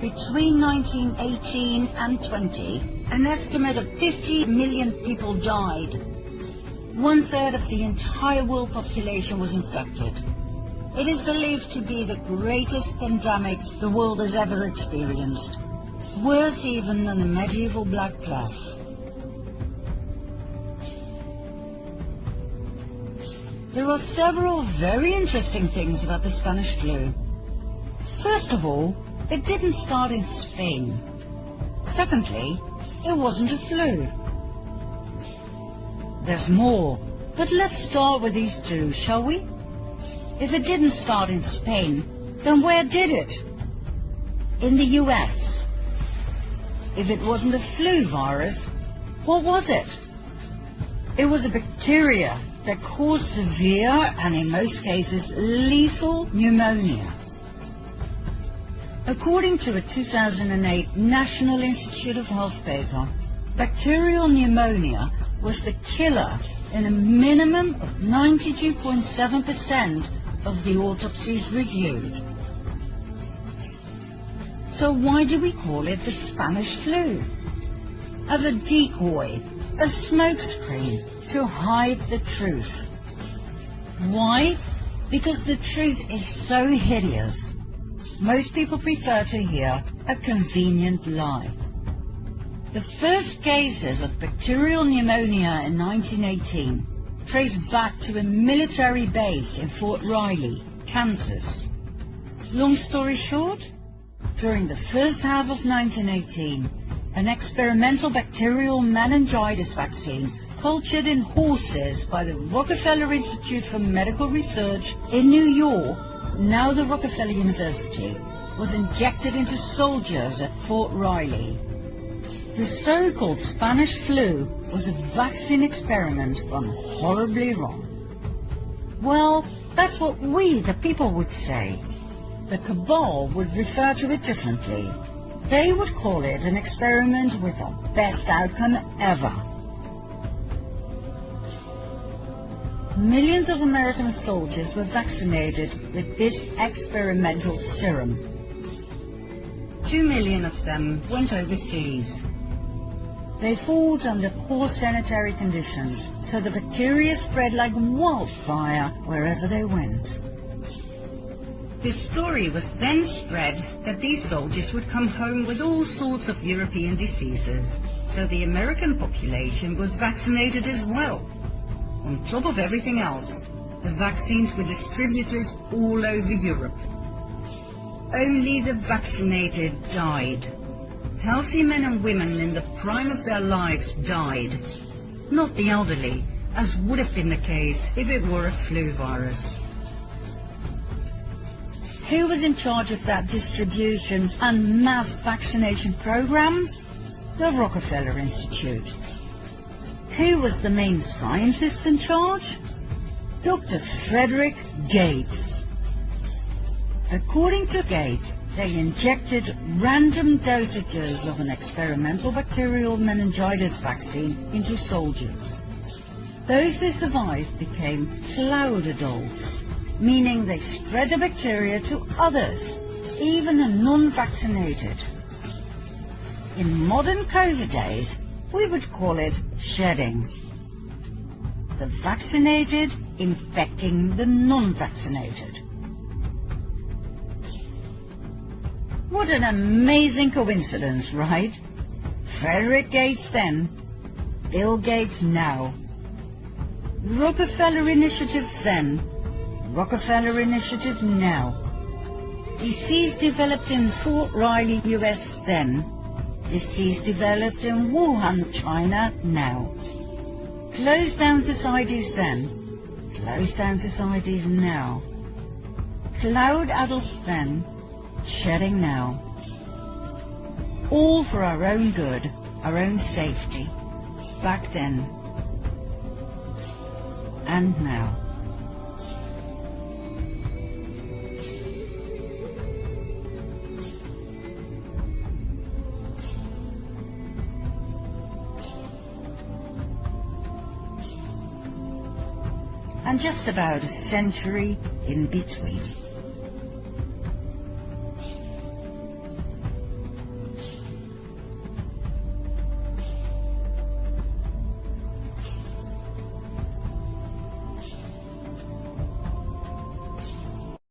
between 1918 and 20, an estimate of 50 million people died. 1/3 of the entire world population was infected. It is believed to be the greatest pandemic the world has ever experienced, worse even than the medieval Black Death. There are several very interesting things about the Spanish flu. First of all, it didn't start in Spain. Secondly, it wasn't a flu. There's more, but let's start with these two, shall we? If it didn't start in Spain, then where did it? In the US. If it wasn't a flu virus, what was it? It was a bacteria that caused severe and in most cases lethal pneumonia. According to a 2008 National Institute of Health paper, bacterial pneumonia was the killer in a minimum of 92.7% of the autopsies reviewed. So why do we call it the Spanish flu? As a decoy, a smokescreen to hide the truth. Why? Because the truth is so hideous. Most people prefer to hear a convenient lie. The first cases of bacterial pneumonia in 1918 trace back to a military base in Fort Riley, Kansas. Long story short, during the first half of 1918, an experimental bacterial meningitis vaccine cultured in horses by the Rockefeller Institute for Medical Research in New York, now the Rockefeller University, was injected into soldiers at Fort Riley. The so-called Spanish flu was a vaccine experiment gone horribly wrong. Well, that's what we, the people, would say. The cabal would refer to it differently. They would call it an experiment with the best outcome ever. Millions of American soldiers were vaccinated with this experimental serum. 2 million of them went overseas. They fought under poor sanitary conditions, so the bacteria spread like wildfire wherever they went. This story was then spread that these soldiers would come home with all sorts of European diseases, so the American population was vaccinated as well. On top of everything else, the vaccines were distributed all over Europe. Only the vaccinated died. Healthy men and women in the prime of their lives died, not the elderly, as would have been the case if it were a flu virus. Who was in charge of that distribution and mass vaccination program? The Rockefeller Institute. Who was the main scientist in charge? Dr. Frederick Gates. According to Gates, they injected random dosages of an experimental bacterial meningitis vaccine into soldiers. Those who survived became cloud adults, meaning they spread the bacteria to others, even the non-vaccinated. In modern COVID days, we would call it shedding. The vaccinated infecting the non-vaccinated. What an amazing coincidence, right? Frederick Gates then, Bill Gates now. Rockefeller Initiative then, Rockefeller Initiative now. Disease developed in Fort Riley, US then. Disease developed in Wuhan, China now. Closed down societies then. Closed down societies now. Cloud adults then. Shedding now. All for our own good, our own safety. Back then. And now. And just about a century in between.